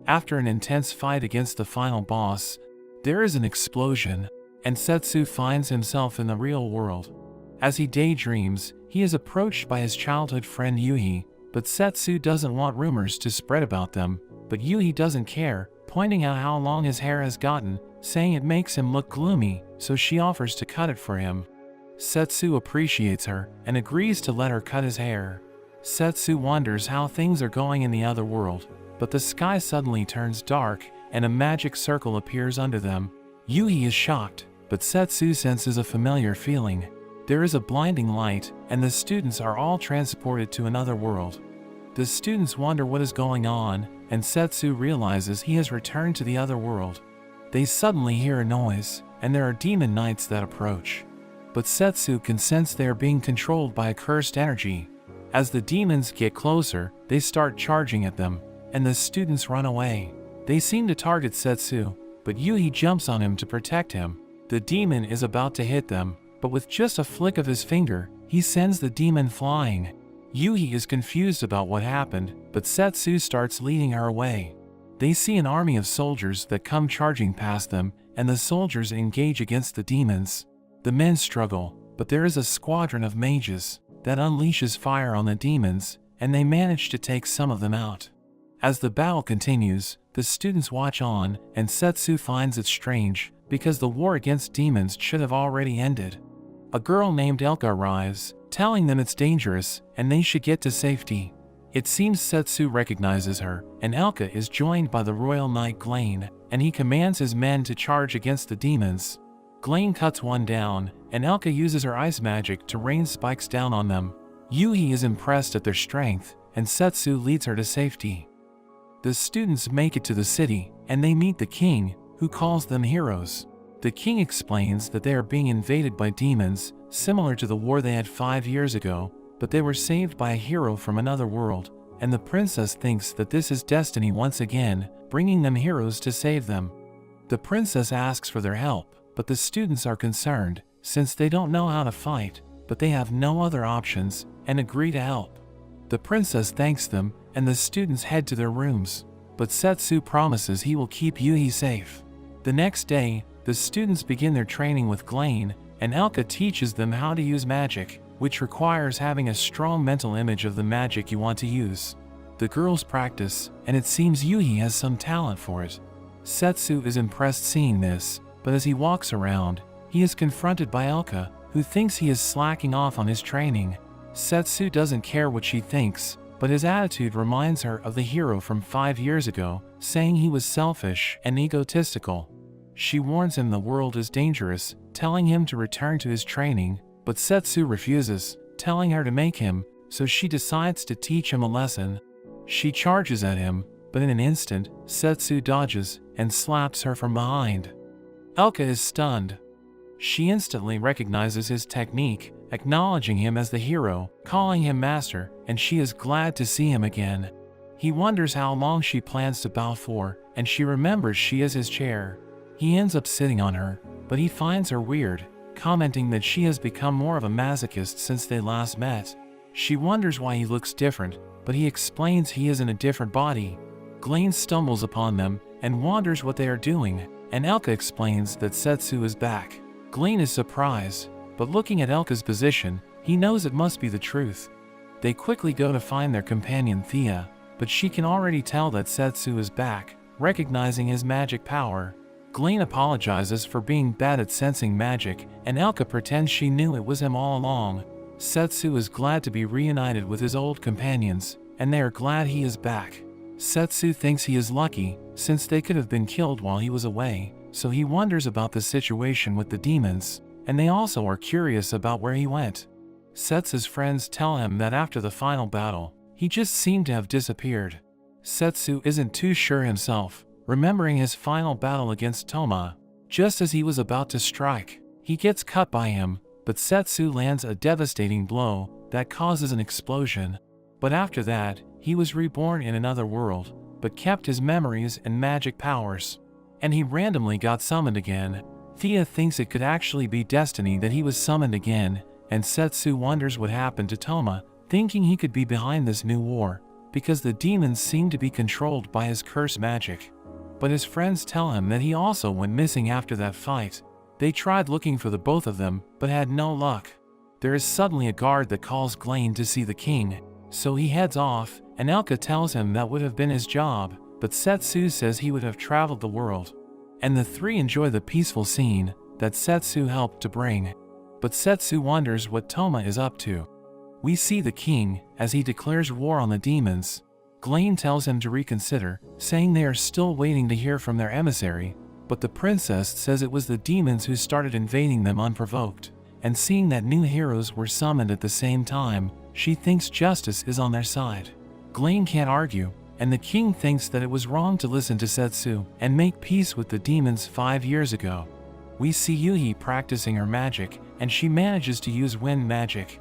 After an intense fight against the final boss, there is an explosion, and Setsu finds himself in the real world. As he daydreams, he is approached by his childhood friend Yuhi, but Setsu doesn't want rumors to spread about them, but Yuhi doesn't care, pointing out how long his hair has gotten, saying it makes him look gloomy, so she offers to cut it for him. Setsu appreciates her and agrees to let her cut his hair. Setsu wonders how things are going in the other world, but the sky suddenly turns dark and a magic circle appears under them. Yuhi is shocked, but Setsu senses a familiar feeling. There is a blinding light, and the students are all transported to another world. The students wonder what is going on, and Setsu realizes he has returned to the other world. They suddenly hear a noise, and there are demon knights that approach. But Setsu can sense they are being controlled by a cursed energy. As the demons get closer, they start charging at them, and the students run away. They seem to target Setsu, but Yuhi jumps on him to protect him. The demon is about to hit them, but with just a flick of his finger, he sends the demon flying. Yuhi is confused about what happened, but Setsu starts leading her away. They see an army of soldiers that come charging past them, and the soldiers engage against the demons. The men struggle, but there is a squadron of mages that unleashes fire on the demons, and they manage to take some of them out. As the battle continues, the students watch on, and Setsu finds it strange, because the war against demons should have already ended. A girl named Elka arrives, telling them it's dangerous, and they should get to safety. It seems Setsu recognizes her, and Elka is joined by the royal knight Glain, and he commands his men to charge against the demons. Glain cuts one down, and Elka uses her ice magic to rain spikes down on them. Yuhi is impressed at their strength, and Setsu leads her to safety. The students make it to the city, and they meet the king, who calls them heroes. The king explains that they are being invaded by demons, similar to the war they had 5 years ago, but they were saved by a hero from another world, and the princess thinks that this is destiny once again, bringing them heroes to save them. The princess asks for their help, but the students are concerned, since they don't know how to fight, but they have no other options, and agree to help. The princess thanks them, and the students head to their rooms, but Setsu promises he will keep Yuhi safe. The next day, the students begin their training with Glain, and Elka teaches them how to use magic, which requires having a strong mental image of the magic you want to use. The girls practice, and it seems Yuhi has some talent for it. Setsu is impressed seeing this, but as he walks around, he is confronted by Elka, who thinks he is slacking off on his training. Setsu doesn't care what she thinks, but his attitude reminds her of the hero from 5 years ago, saying he was selfish and egotistical. She warns him the world is dangerous, telling him to return to his training, but Setsu refuses, telling her to make him, so she decides to teach him a lesson. She charges at him, but in an instant, Setsu dodges and slaps her from behind. Elka is stunned. She instantly recognizes his technique, acknowledging him as the hero, calling him master, and she is glad to see him again. He wonders how long she plans to bow for, and she remembers she is his chair. He ends up sitting on her, but he finds her weird, commenting that she has become more of a masochist since they last met. She wonders why he looks different, but he explains he is in a different body. Glain stumbles upon them and wonders what they are doing, and Elka explains that Setsu is back. Glain is surprised, but looking at Elka's position, he knows it must be the truth. They quickly go to find their companion Thea, but she can already tell that Setsu is back, recognizing his magic power. Glain apologizes for being bad at sensing magic, and Elka pretends she knew it was him all along. Setsu is glad to be reunited with his old companions, and they are glad he is back. Setsu thinks he is lucky, since they could have been killed while he was away, so he wonders about the situation with the demons, and they also are curious about where he went. Setsu's friends tell him that after the final battle, he just seemed to have disappeared. Setsu isn't too sure himself, remembering his final battle against Toma. Just as he was about to strike, he gets cut by him, but Setsu lands a devastating blow that causes an explosion. But after that, he was reborn in another world, but kept his memories and magic powers. And he randomly got summoned again. Thea thinks it could actually be destiny that he was summoned again, and Setsu wonders what happened to Toma, thinking he could be behind this new war. because the demons seem to be controlled by his curse magic. But his friends tell him that he also went missing after that fight. They tried looking for the both of them, but had no luck. There is suddenly a guard that calls Glain to see the king, so he heads off, and Elka tells him that would have been his job, but Setsu says he would have traveled the world. And the three enjoy the peaceful scene that Setsu helped to bring. But Setsu wonders what Toma is up to. We see the king as he declares war on the demons. Glain tells him to reconsider, saying they are still waiting to hear from their emissary, but the princess says it was the demons who started invading them unprovoked, and seeing that new heroes were summoned at the same time, she thinks justice is on their side. Glain can't argue, and the king thinks that it was wrong to listen to Setsu and make peace with the demons 5 years ago. We see Yuhi practicing her magic, and she manages to use wind magic.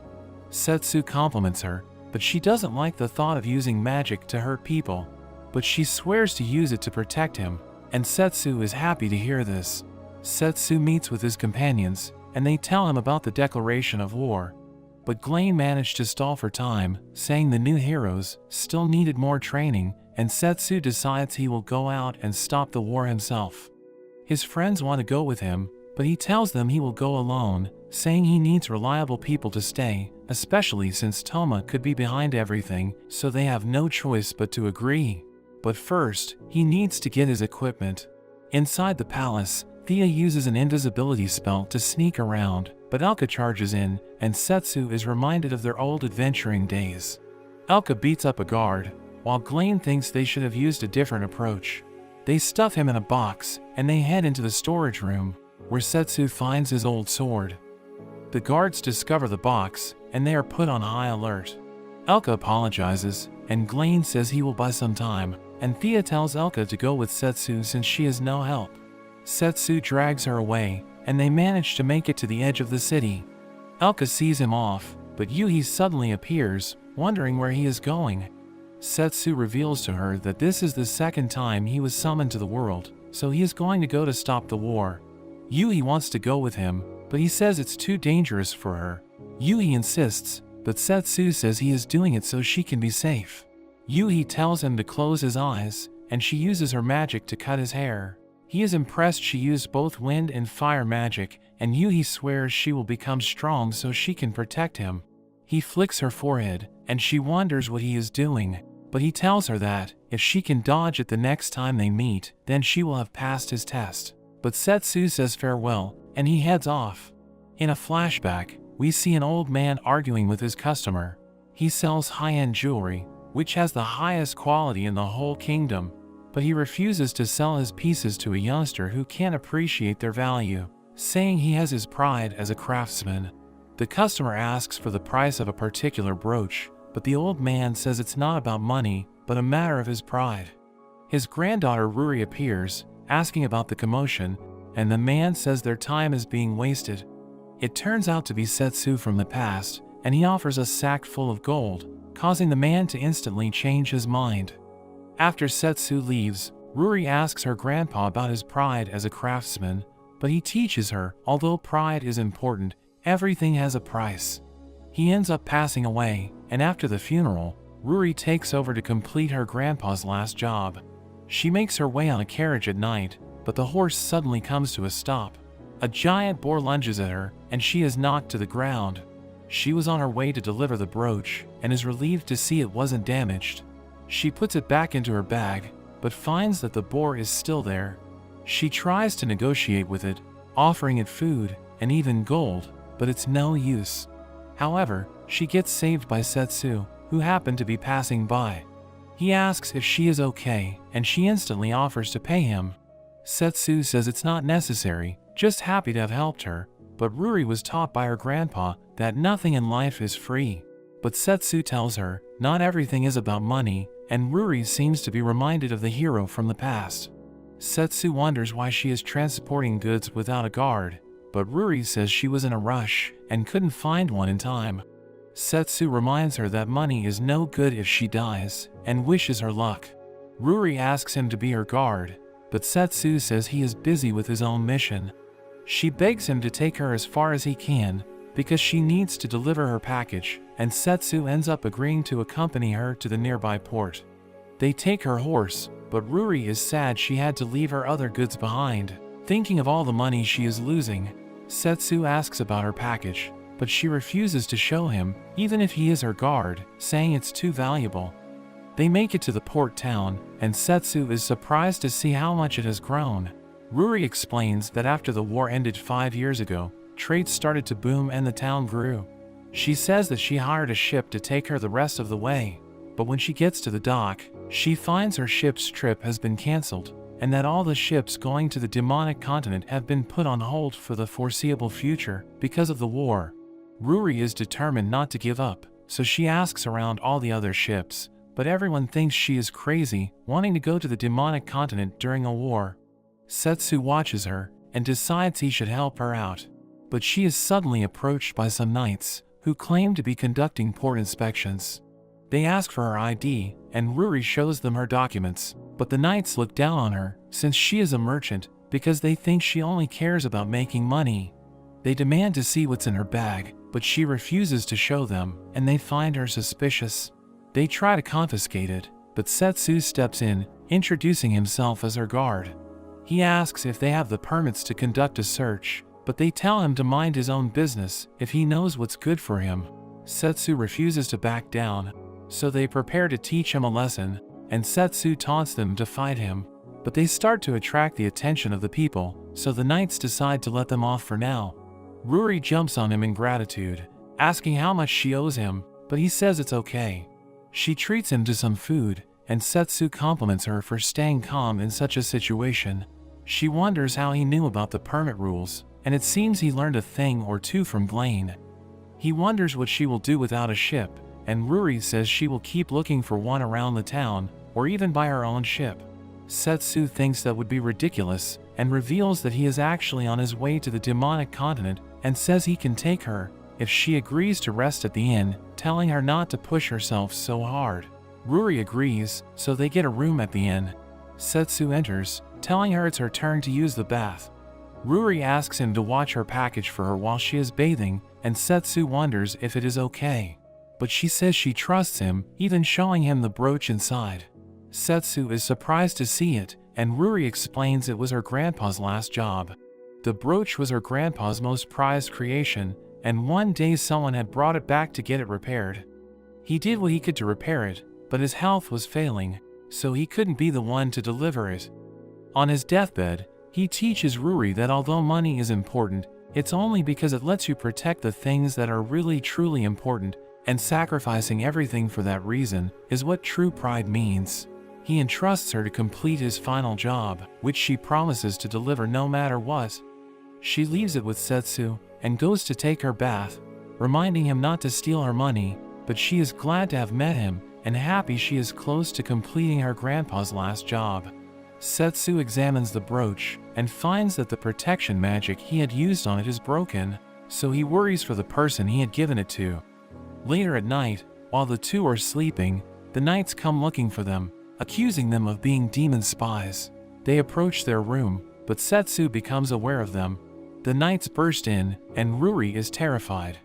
Setsu compliments her, but she doesn't like the thought of using magic to hurt people, but she swears to use it to protect him, and Setsu is happy to hear this. Setsu meets with his companions, and they tell him about the declaration of war. But Glain managed to stall for time, saying the new heroes still needed more training, and Setsu decides he will go out and stop the war himself. His friends want to go with him, but he tells them he will go alone, saying he needs reliable people to stay, especially since Toma could be behind everything, so they have no choice but to agree. But first, he needs to get his equipment. Inside the palace, Thea uses an invisibility spell to sneak around, but Elka charges in, and Setsu is reminded of their old adventuring days. Elka beats up a guard, while Glain thinks they should have used a different approach. They stuff him in a box, and they head into the storage room, where Setsu finds his old sword. The guards discover the box, and they are put on high alert. Elka apologizes, and Glain says he will buy some time, and Thea tells Elka to go with Setsu since she has no help. Setsu drags her away, and they manage to make it to the edge of the city. Elka sees him off, but Yuhi suddenly appears, wondering where he is going. Setsu reveals to her that this is the second time he was summoned to the world, so he is going to go to stop the war. Yuhi wants to go with him, but he says it's too dangerous for her. Yuhi insists, but Setsu says he is doing it so she can be safe. Yuhi tells him to close his eyes, and she uses her magic to cut his hair. He is impressed she used both wind and fire magic, and Yuhi swears she will become strong so she can protect him. He flicks her forehead, and she wonders what he is doing, but he tells her that, if she can dodge it the next time they meet, then she will have passed his test. But Setsu says farewell, and he heads off. In a flashback, we see an old man arguing with his customer. He sells high-end jewelry, which has the highest quality in the whole kingdom, but he refuses to sell his pieces to a youngster who can't appreciate their value, saying he has his pride as a craftsman. The customer asks for the price of a particular brooch, but the old man says it's not about money, but a matter of his pride. His granddaughter Ruri appears, asking about the commotion, and the man says their time is being wasted. It turns out to be Setsu from the past, and he offers a sack full of gold, causing the man to instantly change his mind. After Setsu leaves, Ruri asks her grandpa about his pride as a craftsman, but he teaches her, although pride is important, everything has a price. He ends up passing away, and after the funeral, Ruri takes over to complete her grandpa's last job. She makes her way on a carriage at night, but the horse suddenly comes to a stop. A giant boar lunges at her, and she is knocked to the ground. She was on her way to deliver the brooch, and is relieved to see it wasn't damaged. She puts it back into her bag, but finds that the boar is still there. She tries to negotiate with it, offering it food, and even gold, but it's no use. However, she gets saved by Setsu, who happened to be passing by. He asks if she is okay, and she instantly offers to pay him. Setsu says it's not necessary, just happy to have helped her, but Ruri was taught by her grandpa that nothing in life is free. But Setsu tells her, not everything is about money, and Ruri seems to be reminded of the hero from the past. Setsu wonders why she is transporting goods without a guard, but Ruri says she was in a rush and couldn't find one in time. Setsu reminds her that money is no good if she dies, and wishes her luck. Ruri asks him to be her guard, but Setsu says he is busy with his own mission. She begs him to take her as far as he can, because she needs to deliver her package, and Setsu ends up agreeing to accompany her to the nearby port. They take her horse, but Ruri is sad she had to leave her other goods behind. Thinking of all the money she is losing, Setsu asks about her package, but she refuses to show him, even if he is her guard, saying it's too valuable. They make it to the port town, and Setsu is surprised to see how much it has grown. Ruri explains that after the war ended 5 years ago, trade started to boom and the town grew. She says that she hired a ship to take her the rest of the way, but when she gets to the dock, she finds her ship's trip has been cancelled, and that all the ships going to the demonic continent have been put on hold for the foreseeable future because of the war. Ruri is determined not to give up, so she asks around all the other ships, but everyone thinks she is crazy, wanting to go to the demonic continent during a war. Setsu watches her, and decides he should help her out. But she is suddenly approached by some knights, who claim to be conducting port inspections. They ask for her ID, and Ruri shows them her documents, but the knights look down on her, since she is a merchant, because they think she only cares about making money. They demand to see what's in her bag, but she refuses to show them, and they find her suspicious. They try to confiscate it, but Setsu steps in, introducing himself as her guard. He asks if they have the permits to conduct a search, but they tell him to mind his own business if he knows what's good for him. Setsu refuses to back down, so they prepare to teach him a lesson, and Setsu taunts them to fight him. But they start to attract the attention of the people, so the knights decide to let them off for now. Ruri jumps on him in gratitude, asking how much she owes him, but he says it's okay. She treats him to some food, and Setsu compliments her for staying calm in such a situation. She wonders how he knew about the permit rules, and it seems he learned a thing or two from Blaine. He wonders what she will do without a ship, and Ruri says she will keep looking for one around the town, or even buy her own ship. Setsu thinks that would be ridiculous, and reveals that he is actually on his way to the demonic continent, and says he can take her, if she agrees to rest at the inn, telling her not to push herself so hard. Ruri agrees, so they get a room at the inn. Setsu enters, telling her it's her turn to use the bath. Ruri asks him to watch her package for her while she is bathing, and Setsu wonders if it is okay. But she says she trusts him, even showing him the brooch inside. Setsu is surprised to see it, and Ruri explains it was her grandpa's last job. The brooch was her grandpa's most prized creation, and one day someone had brought it back to get it repaired. He did what he could to repair it, but his health was failing, so he couldn't be the one to deliver it. On his deathbed, he teaches Ruri that although money is important, it's only because it lets you protect the things that are really truly important, and sacrificing everything for that reason is what true pride means. He entrusts her to complete his final job, which she promises to deliver no matter what. She leaves it with Setsu, and goes to take her bath, reminding him not to steal her money, but she is glad to have met him, and happy she is close to completing her grandpa's last job. Setsu examines the brooch, and finds that the protection magic he had used on it is broken, so he worries for the person he had given it to. Later at night, while the two are sleeping, the knights come looking for them, accusing them of being demon spies. They approach their room, but Setsu becomes aware of them. The knights burst in, and Ruri is terrified.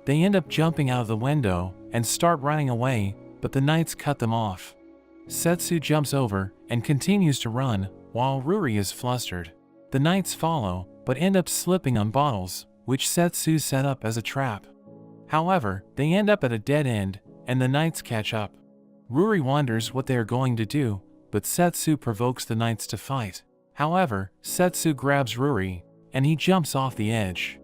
They end up jumping out of the window, and start running away, but the knights cut them off. Setsu jumps over, and continues to run, while Ruri is flustered. The knights follow, but end up slipping on bottles, which Setsu set up as a trap. However, they end up at a dead end, and the knights catch up. Ruri wonders what they are going to do, but Setsu provokes the knights to fight. However, Setsu grabs Ruri, and he jumps off the edge.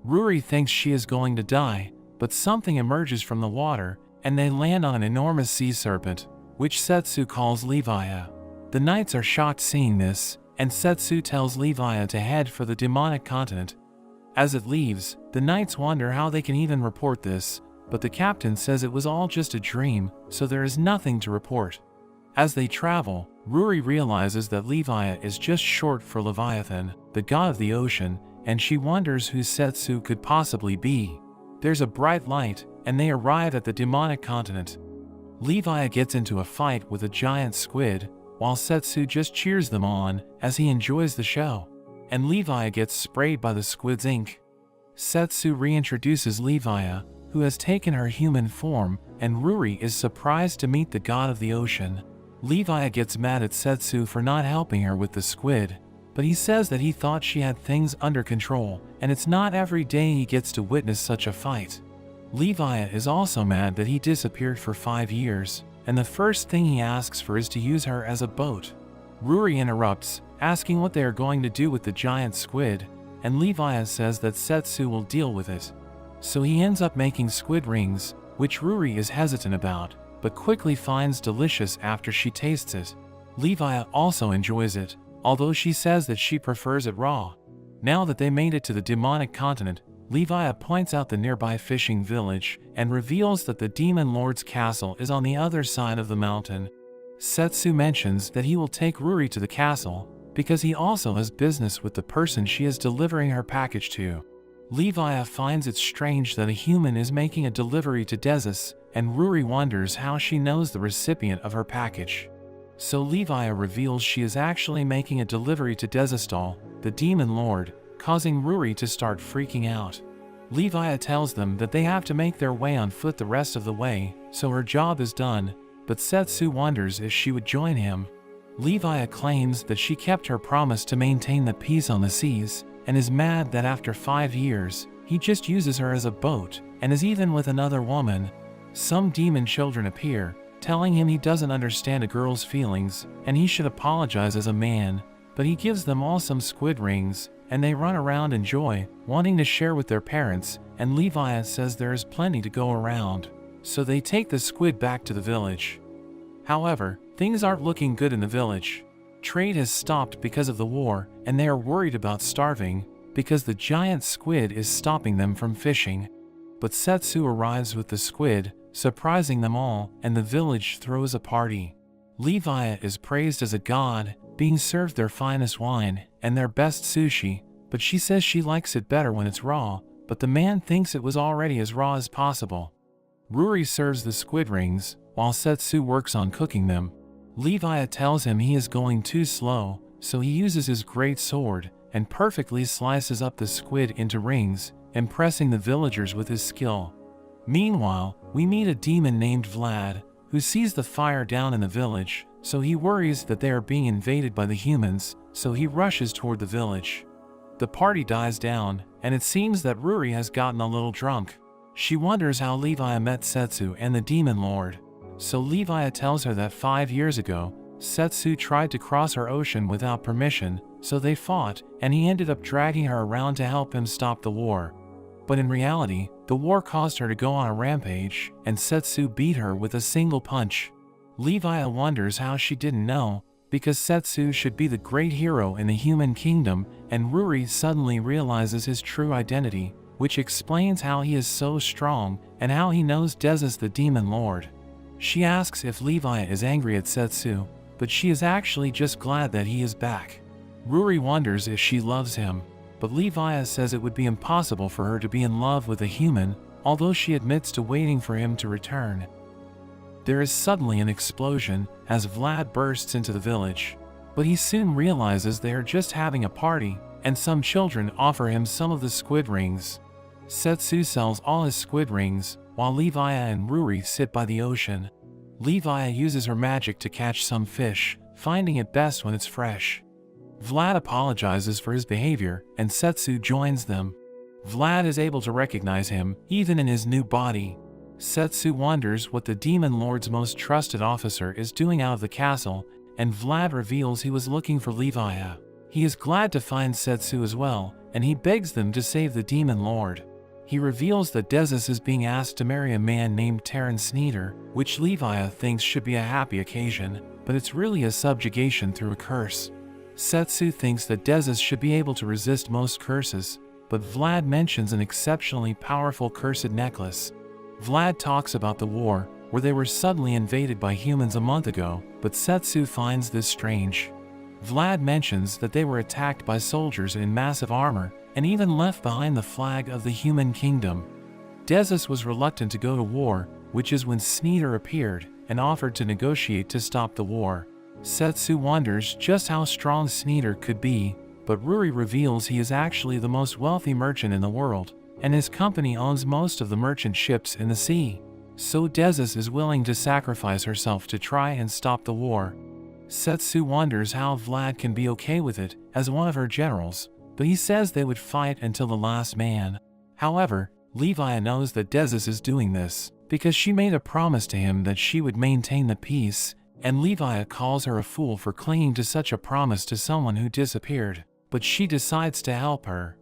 Ruri thinks she is going to die, but something emerges from the water, and they land on an enormous sea serpent, which Setsu calls Leviah. The knights are shocked seeing this, and Setsu tells Leviah to head for the demonic continent. As it leaves, the knights wonder how they can even report this, but the captain says it was all just a dream, so there is nothing to report. As they travel, Ruri realizes that Leviah is just short for Leviathan, the god of the ocean, and she wonders who Setsu could possibly be. There's a bright light, and they arrive at the demonic continent. Leviah gets into a fight with a giant squid, while Setsu just cheers them on as he enjoys the show, and Leviah gets sprayed by the squid's ink. Setsu reintroduces Levi, who has taken her human form, and Ruri is surprised to meet the god of the ocean. Levi gets mad at Setsu for not helping her with the squid, but he says that he thought she had things under control, and it's not every day he gets to witness such a fight. Levi is also mad that he disappeared for 5 years, and the first thing he asks for is to use her as a boat. Ruri interrupts, asking what they are going to do with the giant squid, and Levi says that Setsu will deal with it. So he ends up making squid rings, which Ruri is hesitant about, but quickly finds delicious after she tastes it. Levi also enjoys it, although she says that she prefers it raw. Now that they made it to the demonic continent, Levi points out the nearby fishing village and reveals that the demon lord's castle is on the other side of the mountain. Setsu mentions that he will take Ruri to the castle because he also has business with the person she is delivering her package to. Levi finds it strange that a human is making a delivery to Desus, and Ruri wonders how she knows the recipient of her package. So Levi reveals she is actually making a delivery to Desustal, the demon lord, causing Ruri to start freaking out. Levi tells them that they have to make their way on foot the rest of the way, so her job is done, but Setsu wonders if she would join him. Levi claims that she kept her promise to maintain the peace on the seas, and is mad that after 5 years, he just uses her as a boat, and is even with another woman. Some demon children appear, telling him he doesn't understand a girl's feelings, and he should apologize as a man, but he gives them all some squid rings, and they run around in joy, wanting to share with their parents, and Levi says there is plenty to go around. So they take the squid back to the village. However, things aren't looking good in the village. Trade has stopped because of the war, and they are worried about starving, because the giant squid is stopping them from fishing. But Setsu arrives with the squid, surprising them all, and the village throws a party. Levi is praised as a god, being served their finest wine and their best sushi, but she says she likes it better when it's raw, but the man thinks it was already as raw as possible. Ruri serves the squid rings, while Setsu works on cooking them. Levi tells him he is going too slow, so he uses his great sword and perfectly slices up the squid into rings, impressing the villagers with his skill. Meanwhile, we meet a demon named Vlad, who sees the fire down in the village, so he worries that they are being invaded by the humans, so he rushes toward the village. The party dies down, and it seems that Ruri has gotten a little drunk. She wonders how Levi met Setsu and the demon lord. So Levi tells her that 5 years ago, Setsu tried to cross her ocean without permission, so they fought, and he ended up dragging her around to help him stop the war. But in reality, the war caused her to go on a rampage, and Setsu beat her with a single punch. Levi wonders how she didn't know, because Setsu should be the great hero in the human kingdom, and Ruri suddenly realizes his true identity, which explains how he is so strong, and how he knows Desus the demon lord. She asks if Levi is angry at Setsu, but she is actually just glad that he is back. Ruri wonders if she loves him, but Levi says it would be impossible for her to be in love with a human, although she admits to waiting for him to return. There is suddenly an explosion as Vlad bursts into the village, but he soon realizes they are just having a party, and some children offer him some of the squid rings. Setsu sells all his squid rings, while Levi and Ruri sit by the ocean. Levi uses her magic to catch some fish, finding it best when it's fresh. Vlad apologizes for his behavior, and Setsu joins them. Vlad is able to recognize him, even in his new body. Setsu wonders what the demon lord's most trusted officer is doing out of the castle, and Vlad reveals he was looking for Levi. He is glad to find Setsu as well, and he begs them to save the demon lord. He reveals that Desus is being asked to marry a man named Terran Sneeder, which Levi thinks should be a happy occasion, but it's really a subjugation through a curse. Setsu thinks that Desus should be able to resist most curses, but Vlad mentions an exceptionally powerful cursed necklace. Vlad talks about the war, where they were suddenly invaded by humans a month ago, but Setsu finds this strange. Vlad mentions that they were attacked by soldiers in massive armor, and even left behind the flag of the human kingdom. Desus was reluctant to go to war, which is when Sneeder appeared and offered to negotiate to stop the war. Setsu wonders just how strong Sneeder could be, but Ruri reveals he is actually the most wealthy merchant in the world, and his company owns most of the merchant ships in the sea. So Desus is willing to sacrifice herself to try and stop the war. Setsu wonders how Vlad can be okay with it as one of her generals, but he says they would fight until the last man. However, Levi knows that Desus is doing this because she made a promise to him that she would maintain the peace, and Levi calls her a fool for clinging to such a promise to someone who disappeared, but she decides to help her.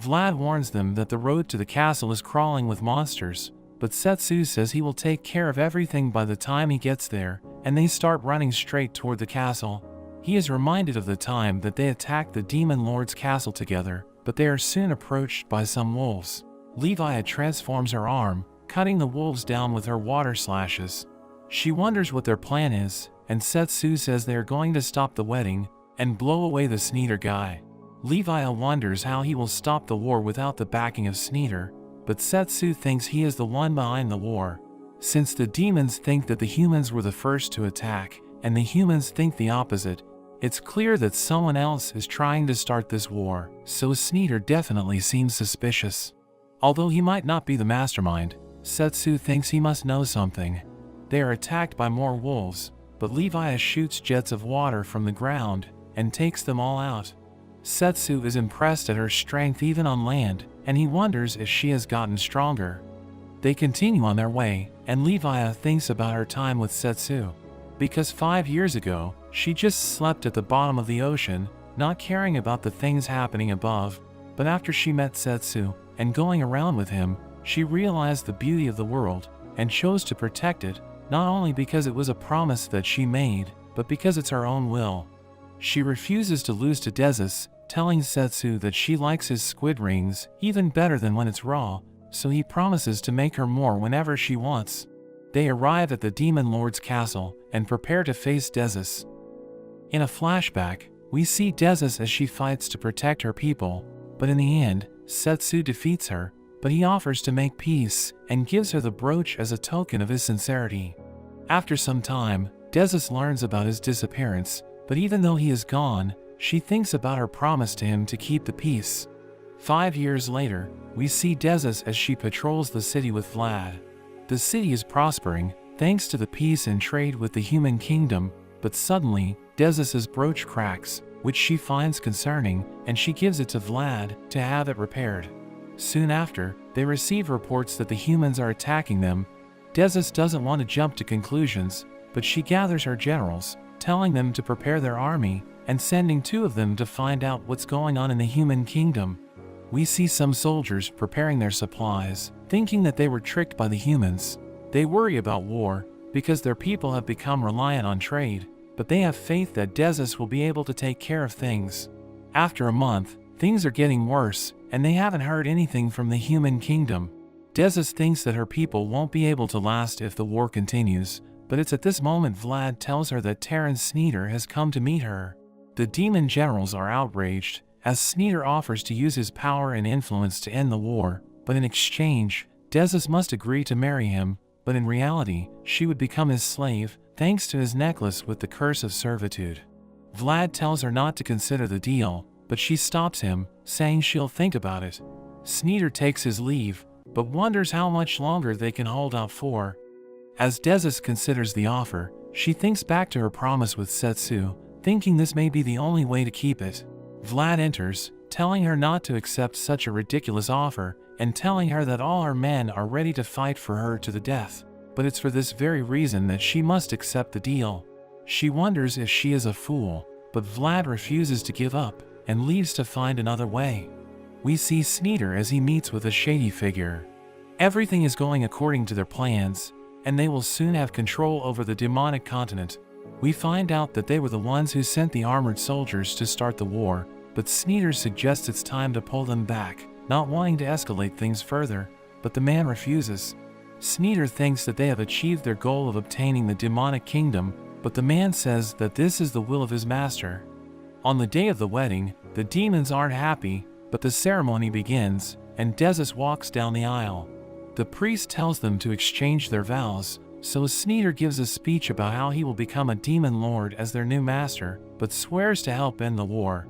Vlad warns them that the road to the castle is crawling with monsters, but Setsu says he will take care of everything by the time he gets there, and they start running straight toward the castle. He is reminded of the time that they attacked the Demon Lord's castle together, but they are soon approached by some wolves. Levi transforms her arm, cutting the wolves down with her water slashes. She wonders what their plan is, and Setsu says they are going to stop the wedding and blow away the Sneeder guy. Levi wonders how he will stop the war without the backing of Sneeder, but Setsu thinks he is the one behind the war. Since the demons think that the humans were the first to attack, and the humans think the opposite, it's clear that someone else is trying to start this war, so Sneeder definitely seems suspicious. Although he might not be the mastermind, Setsu thinks he must know something. They are attacked by more wolves, but Levi shoots jets of water from the ground and takes them all out. Setsu is impressed at her strength even on land, and he wonders if she has gotten stronger. They continue on their way, and Levi thinks about her time with Setsu. Because 5 years ago, she just slept at the bottom of the ocean, not caring about the things happening above, but after she met Setsu, and going around with him, she realized the beauty of the world, and chose to protect it, not only because it was a promise that she made, but because it's her own will. She refuses to lose to Desus, telling Setsu that she likes his squid rings even better than when it's raw, so he promises to make her more whenever she wants. They arrive at the Demon Lord's castle and prepare to face Desus. In a flashback, we see Desus as she fights to protect her people, but in the end, Setsu defeats her, but he offers to make peace and gives her the brooch as a token of his sincerity. After some time, Desus learns about his disappearance, but even though he is gone, she thinks about her promise to him to keep the peace. 5 years later, we see Desus as she patrols the city with Vlad. The city is prospering, thanks to the peace and trade with the human kingdom, but suddenly, Desus's brooch cracks, which she finds concerning, and she gives it to Vlad to have it repaired. Soon after, they receive reports that the humans are attacking them. Desus doesn't want to jump to conclusions, but she gathers her generals, telling them to prepare their army, and sending 2 of them to find out what's going on in the human kingdom. We see some soldiers preparing their supplies, thinking that they were tricked by the humans. They worry about war, because their people have become reliant on trade, but they have faith that Desus will be able to take care of things. After a month, things are getting worse, and they haven't heard anything from the human kingdom. Desus thinks that her people won't be able to last if the war continues, but it's at this moment Vlad tells her that Terrence Sneeder has come to meet her. The demon generals are outraged, as Sneeder offers to use his power and influence to end the war, but in exchange, Desus must agree to marry him, but in reality, she would become his slave, thanks to his necklace with the curse of servitude. Vlad tells her not to consider the deal, but she stops him, saying she'll think about it. Sneeder takes his leave, but wonders how much longer they can hold out for. As Desus considers the offer, she thinks back to her promise with Setsu, thinking this may be the only way to keep it. Vlad enters, telling her not to accept such a ridiculous offer, and telling her that all her men are ready to fight for her to the death, but it's for this very reason that she must accept the deal. She wonders if she is a fool, but Vlad refuses to give up, and leaves to find another way. We see Sneeder as he meets with a shady figure. Everything is going according to their plans, and they will soon have control over the demonic continent. We find out that they were the ones who sent the armored soldiers to start the war, but Sneeder suggests it's time to pull them back, not wanting to escalate things further, but the man refuses. Sneeder thinks that they have achieved their goal of obtaining the demonic kingdom, but the man says that this is the will of his master. On the day of the wedding, the demons aren't happy, but the ceremony begins, and Desus walks down the aisle. The priest tells them to exchange their vows, so Sneeder gives a speech about how he will become a demon lord as their new master, but swears to help end the war.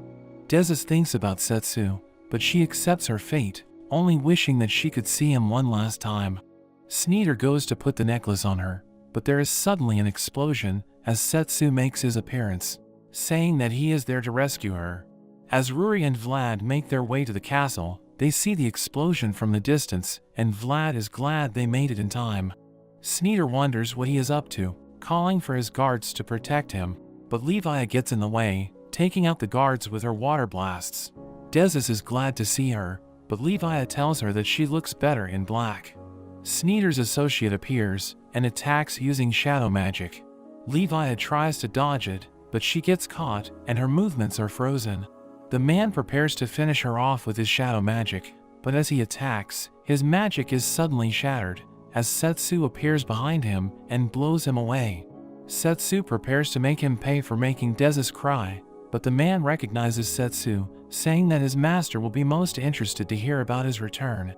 Desus thinks about Setsu, but she accepts her fate, only wishing that she could see him one last time. Sneeder goes to put the necklace on her, but there is suddenly an explosion as Setsu makes his appearance, saying that he is there to rescue her. As Ruri and Vlad make their way to the castle, they see the explosion from the distance, and Vlad is glad they made it in time. Sneeder wonders what he is up to, calling for his guards to protect him, but Levi gets in the way, taking out the guards with her water blasts. Desus is glad to see her, but Levi tells her that she looks better in black. Sneeder's associate appears and attacks using shadow magic. Levi tries to dodge it, but she gets caught and her movements are frozen. The man prepares to finish her off with his shadow magic, but as he attacks, his magic is suddenly shattered, as Setsu appears behind him and blows him away. Setsu prepares to make him pay for making Desus cry, but the man recognizes Setsu, saying that his master will be most interested to hear about his return.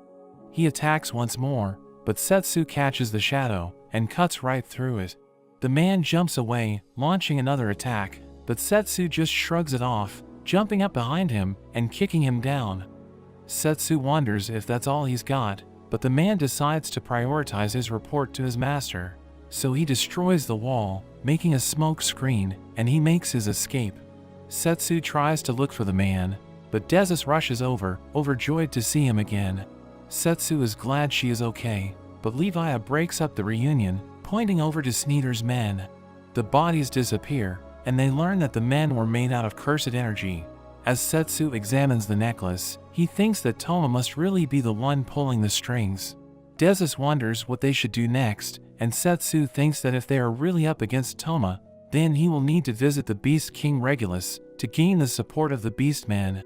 He attacks once more, but Setsu catches the shadow and cuts right through it. The man jumps away, launching another attack, but Setsu just shrugs it off, jumping up behind him and kicking him down. Setsu wonders if that's all he's got, but the man decides to prioritize his report to his master. So he destroys the wall, making a smoke screen, and he makes his escape. Setsu tries to look for the man, but Desus rushes over, overjoyed to see him again. Setsu is glad she is okay, but Levi breaks up the reunion, pointing over to Sneeder's men. The bodies disappear, and they learn that the men were made out of cursed energy. As Setsu examines the necklace, he thinks that Toma must really be the one pulling the strings. Desus wonders what they should do next, and Setsu thinks that if they are really up against Toma, then he will need to visit the Beast King Regulus to gain the support of the Beastman.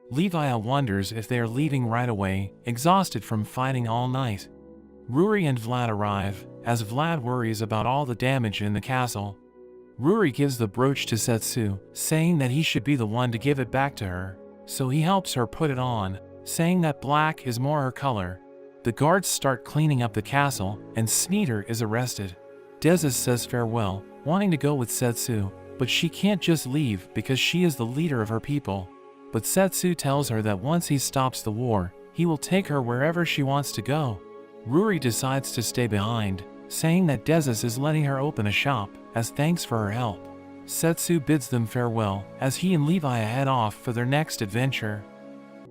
Levi wonders if they are leaving right away, exhausted from fighting all night. Ruri and Vlad arrive, as Vlad worries about all the damage in the castle. Ruri gives the brooch to Setsu, saying that he should be the one to give it back to her, so he helps her put it on, saying that black is more her color. The guards start cleaning up the castle, and Sneeder is arrested. Desus says farewell, wanting to go with Setsu, but she can't just leave because she is the leader of her people. But Setsu tells her that once he stops the war, he will take her wherever she wants to go. Ruri decides to stay behind, saying that Desus is letting her open a shop as thanks for her help. Setsu bids them farewell as he and Levi head off for their next adventure.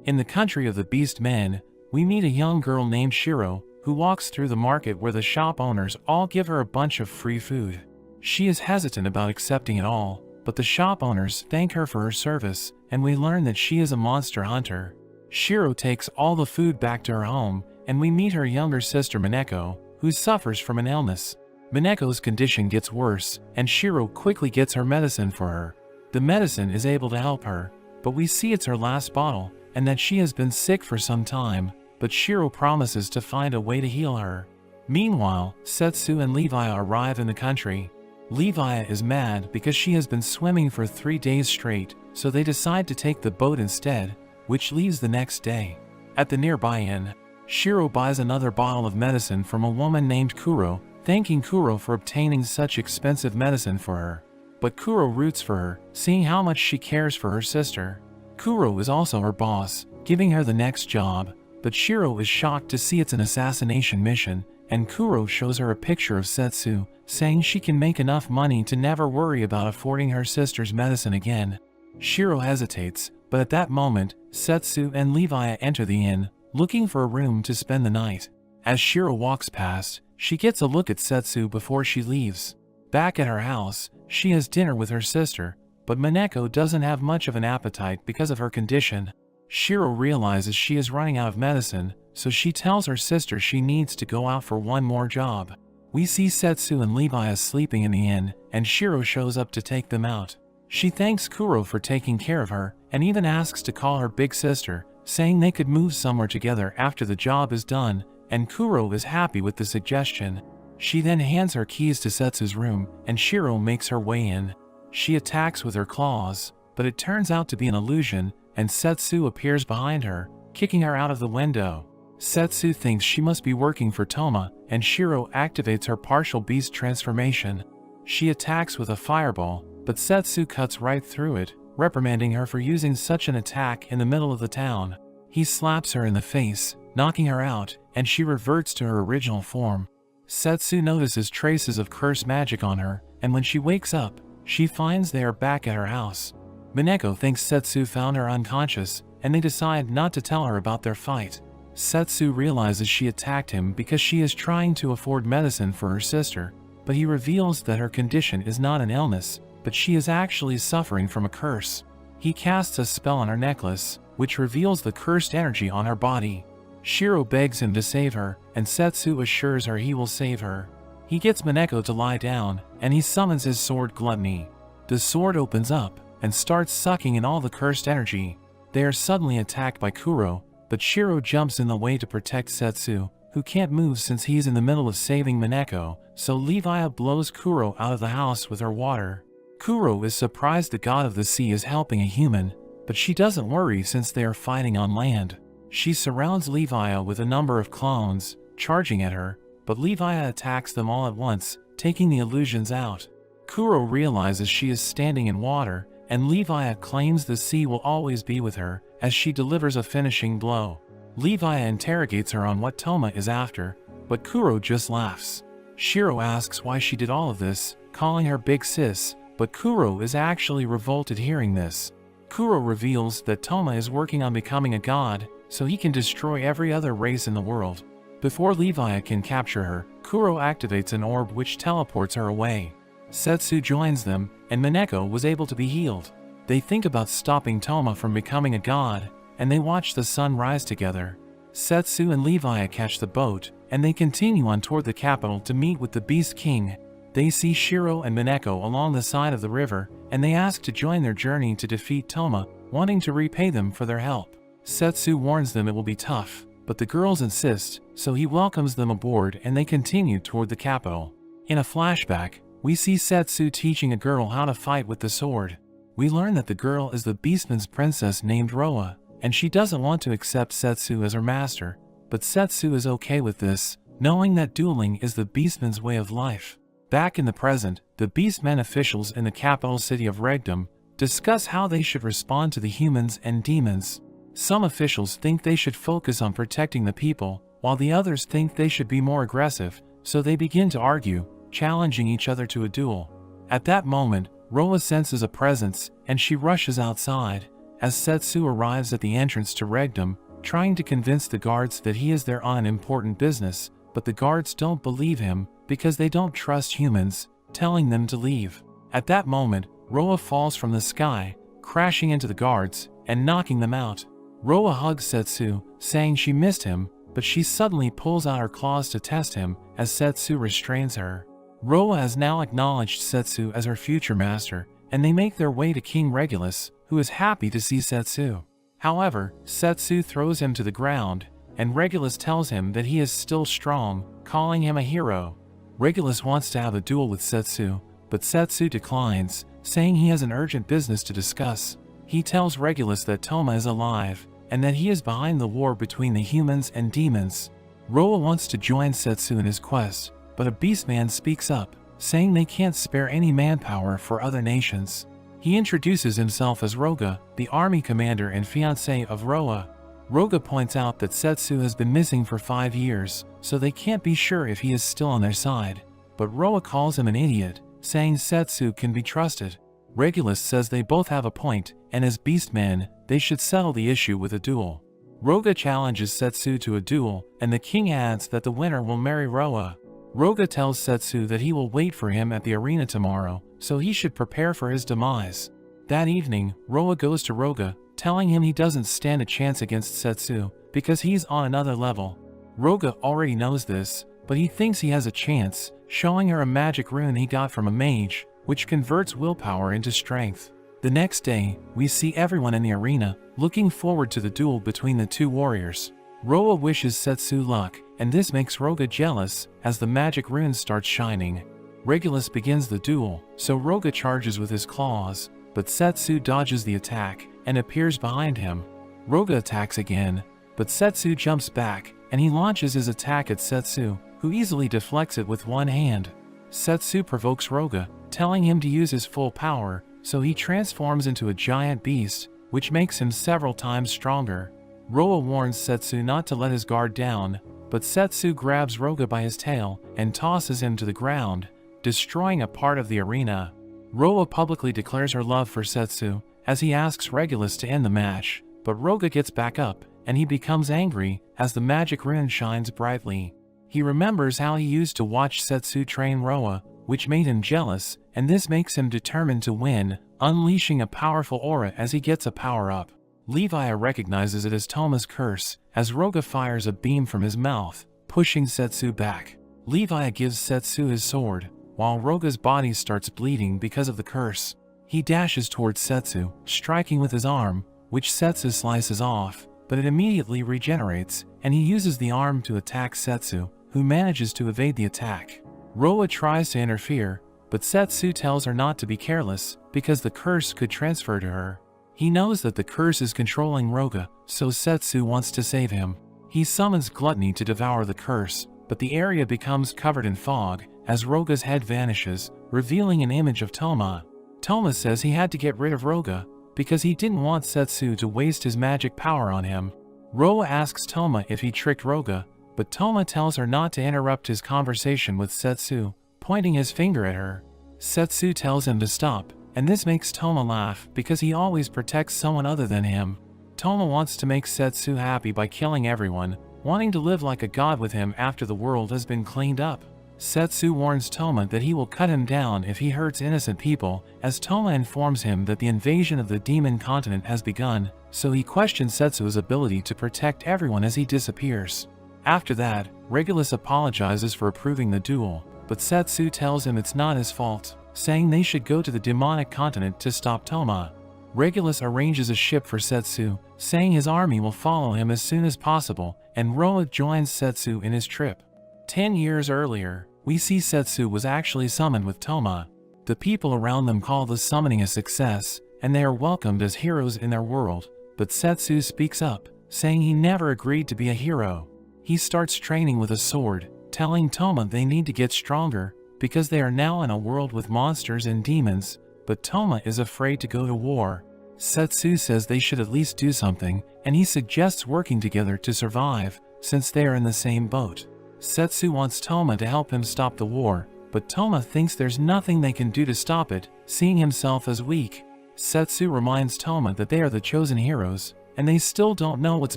In the country of the Beast Men, we meet a young girl named Shiro, who walks through the market where the shop owners all give her a bunch of free food. She is hesitant about accepting it all, but the shop owners thank her for her service, and we learn that she is a monster hunter. Shiro takes all the food back to her home, and we meet her younger sister Mineko, who suffers from an illness. Mineko's condition gets worse, and Shiro quickly gets her medicine for her. The medicine is able to help her, but we see it's her last bottle, and that she has been sick for some time, but Shiro promises to find a way to heal her. Meanwhile, Setsu and Levi arrive in the country. Levi is mad because she has been swimming for 3 days straight, so they decide to take the boat instead, which leaves the next day. At the nearby inn, Shiro buys another bottle of medicine from a woman named Kuro, thanking Kuro for obtaining such expensive medicine for her. But Kuro roots for her, seeing how much she cares for her sister. Kuro is also her boss, giving her the next job, but Shiro is shocked to see it's an assassination mission, and Kuro shows her a picture of Setsu, saying she can make enough money to never worry about affording her sister's medicine again. Shiro hesitates, but at that moment, Setsu and Levi enter the inn, looking for a room to spend the night. As Shiro walks past, she gets a look at Setsu before she leaves. Back at her house, she has dinner with her sister, but Mineko doesn't have much of an appetite because of her condition. Shiro realizes she is running out of medicine, so she tells her sister she needs to go out for one more job. We see Setsu and Levi sleeping in the inn, and Shiro shows up to take them out. She thanks Kuro for taking care of her, and even asks to call her big sister, saying they could move somewhere together after the job is done, and Kuro is happy with the suggestion. She then hands her keys to Setsu's room, and Shiro makes her way in. She attacks with her claws, but it turns out to be an illusion, and Setsu appears behind her, kicking her out of the window. Setsu thinks she must be working for Toma, and Shiro activates her partial beast transformation. She attacks with a fireball, but Setsu cuts right through it, reprimanding her for using such an attack in the middle of the town. He slaps her in the face, knocking her out, and she reverts to her original form. Setsu notices traces of cursed magic on her, and when she wakes up, she finds they are back at her house. Mineko thinks Setsu found her unconscious, and they decide not to tell her about their fight. Setsu realizes she attacked him because she is trying to afford medicine for her sister, but he reveals that her condition is not an illness, but she is actually suffering from a curse. He casts a spell on her necklace, which reveals the cursed energy on her body. Shiro begs him to save her, and Setsu assures her he will save her. He gets Mineko to lie down, and he summons his sword Gluttony. The sword opens up, and starts sucking in all the cursed energy. They are suddenly attacked by Kuro, but Shiro jumps in the way to protect Setsu, who can't move since he's in the middle of saving Mineko, so Levi blows Kuro out of the house with her water. Kuro is surprised the god of the sea is helping a human, but she doesn't worry since they are fighting on land. She surrounds Levi with a number of clones, charging at her, but Levi attacks them all at once, taking the illusions out. Kuro realizes she is standing in water, and Levi claims the sea will always be with her, as she delivers a finishing blow. Levi interrogates her on what Toma is after, but Kuro just laughs. Shiro asks why she did all of this, calling her big sis, but Kuro is actually revolted hearing this. Kuro reveals that Toma is working on becoming a god, so he can destroy every other race in the world. Before Levi can capture her, Kuro activates an orb which teleports her away. Setsu joins them, and Mineko was able to be healed. They think about stopping Toma from becoming a god, and they watch the sun rise together. Setsu and Levi catch the boat, and they continue on toward the capital to meet with the Beast King. They see Shiro and Mineko along the side of the river, and they ask to join their journey to defeat Toma, wanting to repay them for their help. Setsu warns them it will be tough, but the girls insist, so he welcomes them aboard and they continue toward the capital. In a flashback, we see Setsu teaching a girl how to fight with the sword. We learn that the girl is the Beastman's princess named Roa, and she doesn't want to accept Setsu as her master, but Setsu is okay with this, knowing that dueling is the Beastman's way of life. Back in the present, the Beastmen officials in the capital city of Regdom discuss how they should respond to the humans and demons. Some officials think they should focus on protecting the people, while the others think they should be more aggressive, so they begin to argue, challenging each other to a duel. At that moment, Roa senses a presence, and she rushes outside, as Setsu arrives at the entrance to Regdom, trying to convince the guards that he is there on important business, but the guards don't believe him, because they don't trust humans, telling them to leave. At that moment, Roa falls from the sky, crashing into the guards, and knocking them out. Roa hugs Setsu, saying she missed him, but she suddenly pulls out her claws to test him, as Setsu restrains her. Roa has now acknowledged Setsu as her future master, and they make their way to King Regulus, who is happy to see Setsu. However, Setsu throws him to the ground, and Regulus tells him that he is still strong, calling him a hero. Regulus wants to have a duel with Setsu, but Setsu declines, saying he has an urgent business to discuss. He tells Regulus that Toma is alive, and that he is behind the war between the humans and demons. Roa wants to join Setsu in his quest, but a beastman speaks up, saying they can't spare any manpower for other nations. He introduces himself as Roga, the army commander and fiancé of Roa. Roga points out that Setsu has been missing for 5 years, so they can't be sure if he is still on their side. But Roa calls him an idiot, saying Setsu can be trusted. Regulus says they both have a point, and as beastmen, they should settle the issue with a duel. Roga challenges Setsu to a duel, and the king adds that the winner will marry Roa. Roga tells Setsu that he will wait for him at the arena tomorrow, so he should prepare for his demise. That evening, Roa goes to Roga, telling him he doesn't stand a chance against Setsu, because he's on another level. Roga already knows this, but he thinks he has a chance, showing her a magic rune he got from a mage, which converts willpower into strength. The next day, we see everyone in the arena, looking forward to the duel between the two warriors. Roa wishes Setsu luck, and this makes Roga jealous, as the magic rune starts shining. Regulus begins the duel, so Roga charges with his claws, but Setsu dodges the attack, and appears behind him. Roga attacks again, but Setsu jumps back, and he launches his attack at Setsu, who easily deflects it with one hand. Setsu provokes Roga, telling him to use his full power, so he transforms into a giant beast, which makes him several times stronger. Roa warns Setsu not to let his guard down, but Setsu grabs Roga by his tail and tosses him to the ground, destroying a part of the arena. Roa publicly declares her love for Setsu, as he asks Regulus to end the match, but Roga gets back up, and he becomes angry as the magic rune shines brightly. He remembers how he used to watch Setsu train Roa, which made him jealous, and this makes him determined to win, unleashing a powerful aura as he gets a power-up. Levi recognizes it as Toma's curse, as Roga fires a beam from his mouth, pushing Setsu back. Levi gives Setsu his sword, while Roga's body starts bleeding because of the curse. He dashes towards Setsu, striking with his arm, which Setsu slices off, but it immediately regenerates, and he uses the arm to attack Setsu, who manages to evade the attack. Roa tries to interfere, but Setsu tells her not to be careless, because the curse could transfer to her. He knows that the curse is controlling Roga, so Setsu wants to save him. He summons Gluttony to devour the curse, but the area becomes covered in fog, as Roga's head vanishes, revealing an image of Toma. Toma says he had to get rid of Roga, because he didn't want Setsu to waste his magic power on him. Roa asks Toma if he tricked Roga, but Toma tells her not to interrupt his conversation with Setsu, pointing his finger at her. Setsu tells him to stop, and this makes Toma laugh because he always protects someone other than him. Toma wants to make Setsu happy by killing everyone, wanting to live like a god with him after the world has been cleaned up. Setsu warns Toma that he will cut him down if he hurts innocent people, as Toma informs him that the invasion of the demon continent has begun, so he questions Setsu's ability to protect everyone as he disappears. After that, Regulus apologizes for approving the duel, but Setsu tells him it's not his fault, saying they should go to the demonic continent to stop Toma. Regulus arranges a ship for Setsu, saying his army will follow him as soon as possible, and Roa joins Setsu in his trip. 10 years earlier, we see Setsu was actually summoned with Toma. The people around them call the summoning a success, and they are welcomed as heroes in their world, but Setsu speaks up, saying he never agreed to be a hero. He starts training with a sword, telling Toma they need to get stronger, because they are now in a world with monsters and demons, but Toma is afraid to go to war. Setsu says they should at least do something, and he suggests working together to survive, since they are in the same boat. Setsu wants Toma to help him stop the war, but Toma thinks there's nothing they can do to stop it, seeing himself as weak. Setsu reminds Toma that they are the chosen heroes, and they still don't know what's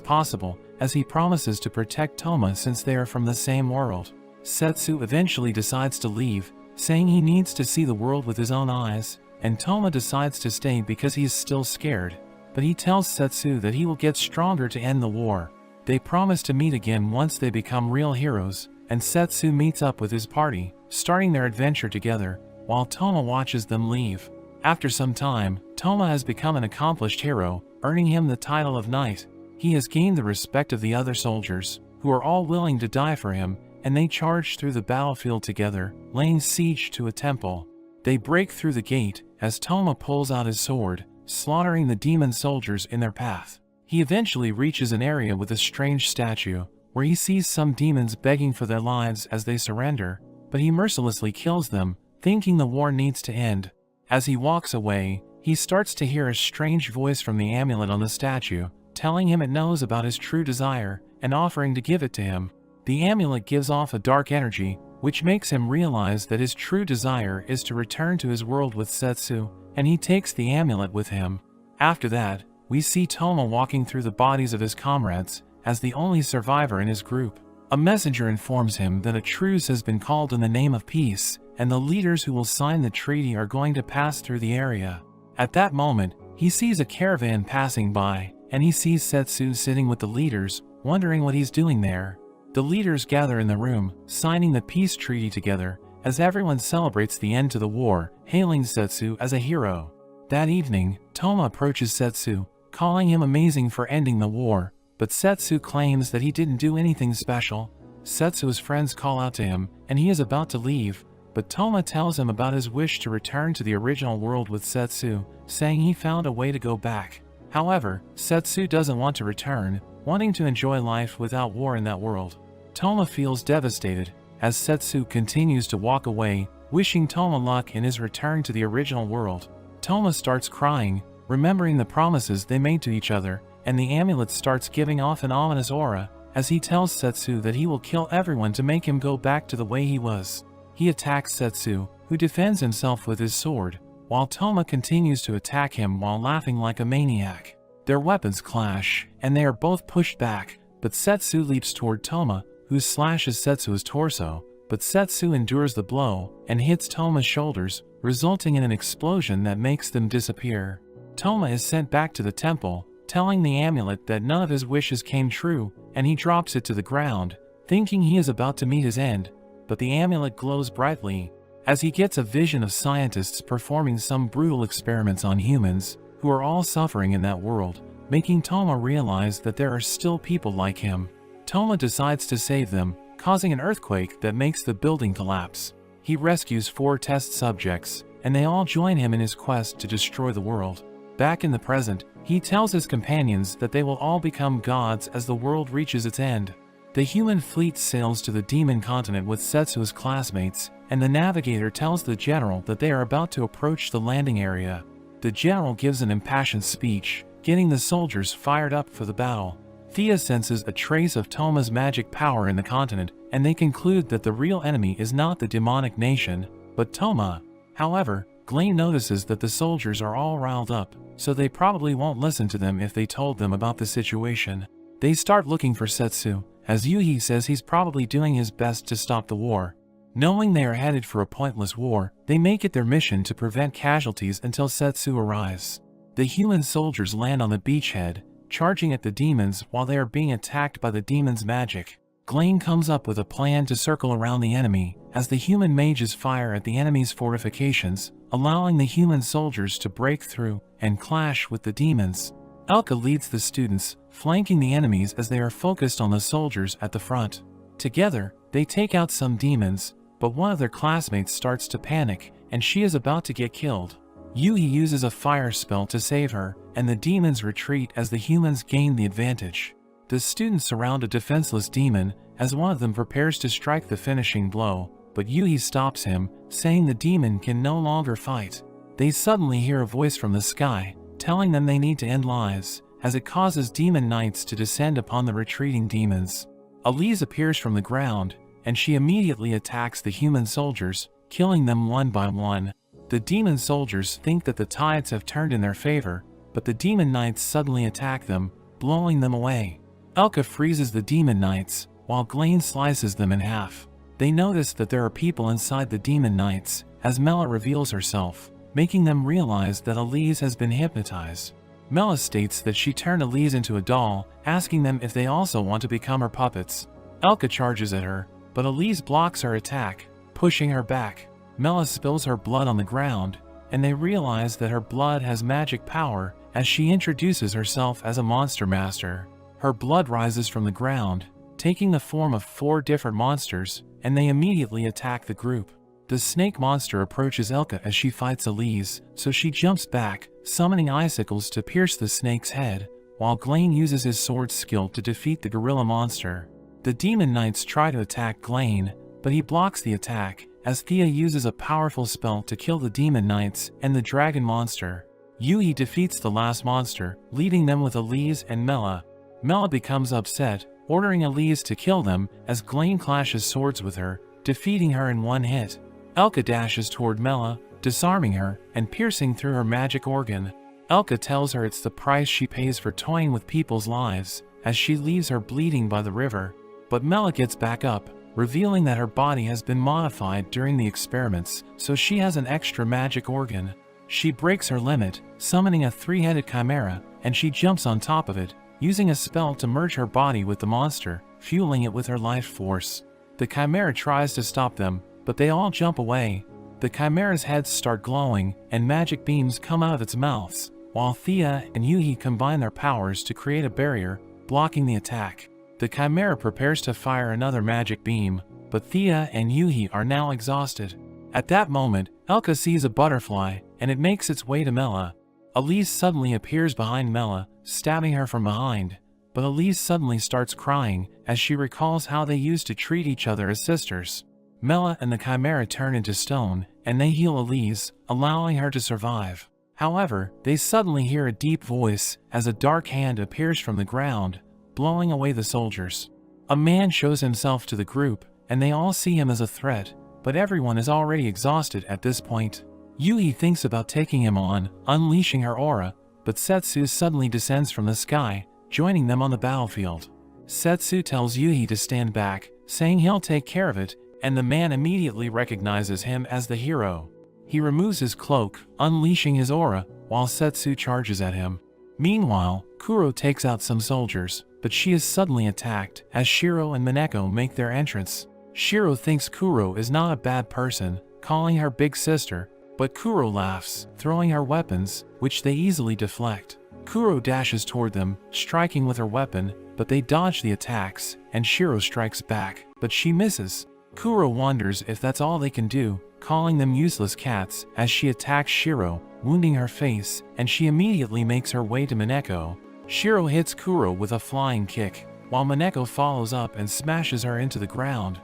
possible, as he promises to protect Toma since they are from the same world. Setsu eventually decides to leave, saying he needs to see the world with his own eyes, and Toma decides to stay because he is still scared, but he tells Setsu that he will get stronger to end the war. They promise to meet again once they become real heroes, and Setsu meets up with his party, starting their adventure together, while Toma watches them leave. After some time, Toma has become an accomplished hero, earning him the title of knight. He has gained the respect of the other soldiers, who are all willing to die for him, and they charge through the battlefield together, laying siege to a temple. They break through the gate, as Toma pulls out his sword, slaughtering the demon soldiers in their path. He eventually reaches an area with a strange statue, where he sees some demons begging for their lives as they surrender, but he mercilessly kills them, thinking the war needs to end. As he walks away, he starts to hear a strange voice from the amulet on the statue, telling him it knows about his true desire, and offering to give it to him. The amulet gives off a dark energy, which makes him realize that his true desire is to return to his world with Setsu, and he takes the amulet with him. After that, we see Toma walking through the bodies of his comrades, as the only survivor in his group. A messenger informs him that a truce has been called in the name of peace, and the leaders who will sign the treaty are going to pass through the area. At that moment, he sees a caravan passing by, and he sees Setsu sitting with the leaders, wondering what he's doing there. The leaders gather in the room, signing the peace treaty together, as everyone celebrates the end to the war, hailing Setsu as a hero. That evening, Toma approaches Setsu, calling him amazing for ending the war, but Setsu claims that he didn't do anything special. Setsu's friends call out to him, and he is about to leave, but Toma tells him about his wish to return to the original world with Setsu, saying he found a way to go back. However, Setsu doesn't want to return, wanting to enjoy life without war in that world. Toma feels devastated, as Setsu continues to walk away, wishing Toma luck in his return to the original world. Toma starts crying, remembering the promises they made to each other, and the amulet starts giving off an ominous aura as he tells Setsu that he will kill everyone to make him go back to the way he was. He attacks Setsu, who defends himself with his sword, while Toma continues to attack him while laughing like a maniac. Their weapons clash, and they are both pushed back, but Setsu leaps toward Toma, who slashes Setsu's torso, but Setsu endures the blow and hits Toma's shoulders, resulting in an explosion that makes them disappear. Toma is sent back to the temple, telling the amulet that none of his wishes came true, and he drops it to the ground, thinking he is about to meet his end, but the amulet glows brightly, as he gets a vision of scientists performing some brutal experiments on humans, who are all suffering in that world, making Toma realize that there are still people like him. Toma decides to save them, causing an earthquake that makes the building collapse. He rescues 4 test subjects, and they all join him in his quest to destroy the world. Back in the present, he tells his companions that they will all become gods as the world reaches its end. The human fleet sails to the demon continent with Setsu's classmates, and the navigator tells the general that they are about to approach the landing area. The general gives an impassioned speech, getting the soldiers fired up for the battle. Thea senses a trace of Toma's magic power in the continent, and they conclude that the real enemy is not the demonic nation, but Toma. However, Glane notices that the soldiers are all riled up, so they probably won't listen to them if they told them about the situation. They start looking for Setsu, as Yuhi says he's probably doing his best to stop the war. Knowing they are headed for a pointless war, they make it their mission to prevent casualties until Setsu arrives. The human soldiers land on the beachhead, charging at the demons while they are being attacked by the demons' magic. Glane comes up with a plan to circle around the enemy, as the human mages fire at the enemy's fortifications, allowing the human soldiers to break through and clash with the demons. Elka leads the students, flanking the enemies as they are focused on the soldiers at the front. Together, they take out some demons, but one of their classmates starts to panic, and she is about to get killed. Yuhi uses a fire spell to save her, and the demons retreat as the humans gain the advantage. The students surround a defenseless demon, as one of them prepares to strike the finishing blow, but Yuhi stops him, saying the demon can no longer fight. They suddenly hear a voice from the sky, telling them they need to end lives, as it causes demon knights to descend upon the retreating demons. Elise appears from the ground, and she immediately attacks the human soldiers, killing them one by one. The demon soldiers think that the tides have turned in their favor, but the demon knights suddenly attack them, blowing them away. Elka freezes the demon knights, while Glane slices them in half. They notice that there are people inside the demon knights, as Mela reveals herself, making them realize that Elise has been hypnotized. Mela states that she turned Elise into a doll, asking them if they also want to become her puppets. Elka charges at her, but Elise blocks her attack, pushing her back. Mela spills her blood on the ground, and they realize that her blood has magic power as she introduces herself as a monster master. Her blood rises from the ground, taking the form of 4 different monsters, and they immediately attack the group. The snake monster approaches Elka as she fights Elise, so she jumps back, summoning icicles to pierce the snake's head, while Glane uses his sword skill to defeat the gorilla monster. The demon knights try to attack Glane, but he blocks the attack, as Thea uses a powerful spell to kill the demon knights and the dragon monster. Yuhi defeats the last monster, leaving them with Elise and Mela. Mela becomes upset, ordering Elise to kill them as Glane clashes swords with her, defeating her in one hit. Elka dashes toward Mela, disarming her and piercing through her magic organ. Elka tells her it's the price she pays for toying with people's lives, as she leaves her bleeding by the river. But Mela gets back up, revealing that her body has been modified during the experiments, so she has an extra magic organ. She breaks her limit, summoning a 3-headed chimera, and she jumps on top of it, using a spell to merge her body with the monster, fueling it with her life force. The chimera tries to stop them, but they all jump away. The chimera's heads start glowing, and magic beams come out of its mouths, while Thea and Yuhi combine their powers to create a barrier, blocking the attack. The chimera prepares to fire another magic beam, but Thea and Yuhi are now exhausted. At that moment, Elka sees a butterfly, and it makes its way to Mela. Elise suddenly appears behind Mela, stabbing her from behind, but Elise suddenly starts crying as she recalls how they used to treat each other as sisters. Mela and the chimera turn into stone, and they heal Elise, allowing her to survive. However, they suddenly hear a deep voice as a dark hand appears from the ground, blowing away the soldiers. A man shows himself to the group, and they all see him as a threat, but everyone is already exhausted at this point. Yui thinks about taking him on, unleashing her aura, but Setsu suddenly descends from the sky, joining them on the battlefield. Setsu tells Yui to stand back, saying he'll take care of it, and the man immediately recognizes him as the hero. He removes his cloak, unleashing his aura, while Setsu charges at him. Meanwhile, Kuro takes out some soldiers, but she is suddenly attacked as Shiro and Mineko make their entrance. Shiro thinks Kuro is not a bad person, calling her big sister, but Kuro laughs, throwing her weapons, which they easily deflect. Kuro dashes toward them, striking with her weapon, but they dodge the attacks, and Shiro strikes back, but she misses. Kuro wonders if that's all they can do, calling them useless cats as she attacks Shiro, wounding her face, and she immediately makes her way to Mineko. Shiro hits Kuro with a flying kick, while Mineko follows up and smashes her into the ground.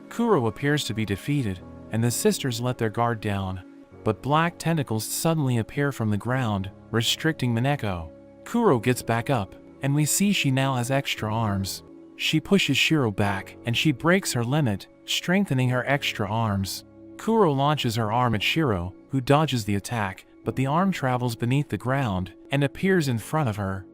Kuro appears to be defeated, and the sisters let their guard down. But black tentacles suddenly appear from the ground, restricting Mineko. Kuro gets back up, and we see she now has extra arms. She pushes Shiro back, and she breaks her limit, strengthening her extra arms. Kuro launches her arm at Shiro, who dodges the attack, but the arm travels beneath the ground and appears in front of her.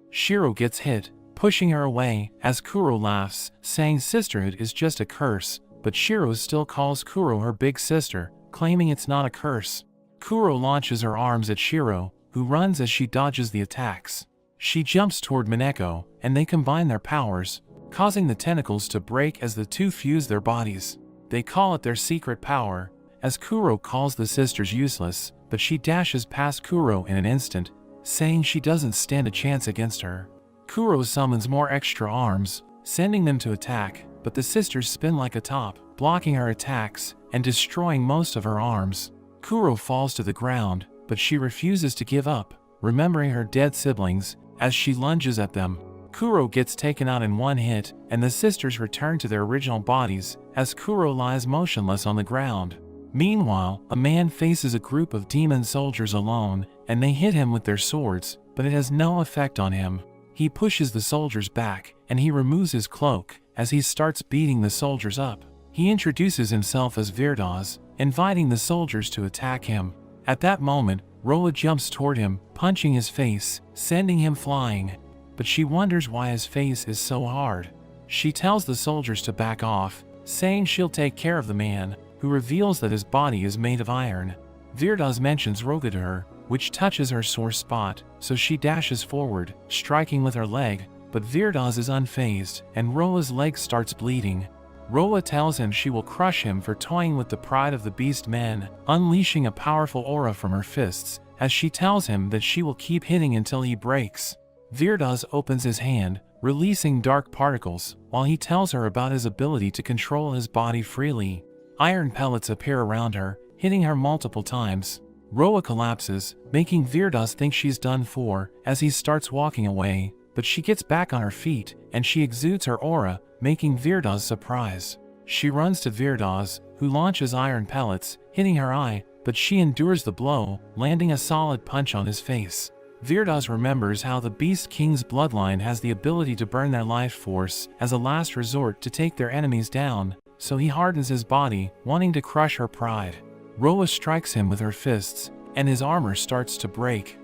Shiro gets hit, pushing her away, as Kuro laughs, saying sisterhood is just a curse, but Shiro still calls Kuro her big sister, claiming it's not a curse. Kuro launches her arms at Shiro, who runs as she dodges the attacks. She jumps toward Mineko, and they combine their powers, causing the tentacles to break as the two fuse their bodies. They call it their secret power, as Kuro calls the sisters useless, but she dashes past Kuro in an instant, saying she doesn't stand a chance against her. Kuro summons more extra arms, sending them to attack, but the sisters spin like a top, blocking her attacks and destroying most of her arms. Kuro falls to the ground, but she refuses to give up, remembering her dead siblings, as she lunges at them. Kuro gets taken out in one hit, and the sisters return to their original bodies, as Kuro lies motionless on the ground. Meanwhile, a man faces a group of demon soldiers alone, and they hit him with their swords, but it has no effect on him. He pushes the soldiers back, and he removes his cloak, as he starts beating the soldiers up. He introduces himself as Virdas, inviting the soldiers to attack him. At that moment, Roa jumps toward him, punching his face, sending him flying. But she wonders why his face is so hard. She tells the soldiers to back off, saying she'll take care of the man, who reveals that his body is made of iron. Virdas mentions Roga to her, which touches her sore spot, so she dashes forward, striking with her leg, but Virdas is unfazed, and Roa's leg starts bleeding. Roa tells him she will crush him for toying with the pride of the beast men, unleashing a powerful aura from her fists, as she tells him that she will keep hitting until he breaks. Virdas opens his hand, releasing dark particles, while he tells her about his ability to control his body freely. Iron pellets appear around her, hitting her multiple times. Roa collapses, making Virdas think she's done for, as he starts walking away, but she gets back on her feet, and she exudes her aura, making Virdas surprised. She runs to Virdas, who launches iron pellets, hitting her eye, but she endures the blow, landing a solid punch on his face. Virdas remembers how the Beast King's bloodline has the ability to burn their life force as a last resort to take their enemies down, so he hardens his body, wanting to crush her pride. Roa strikes him with her fists, and his armor starts to break.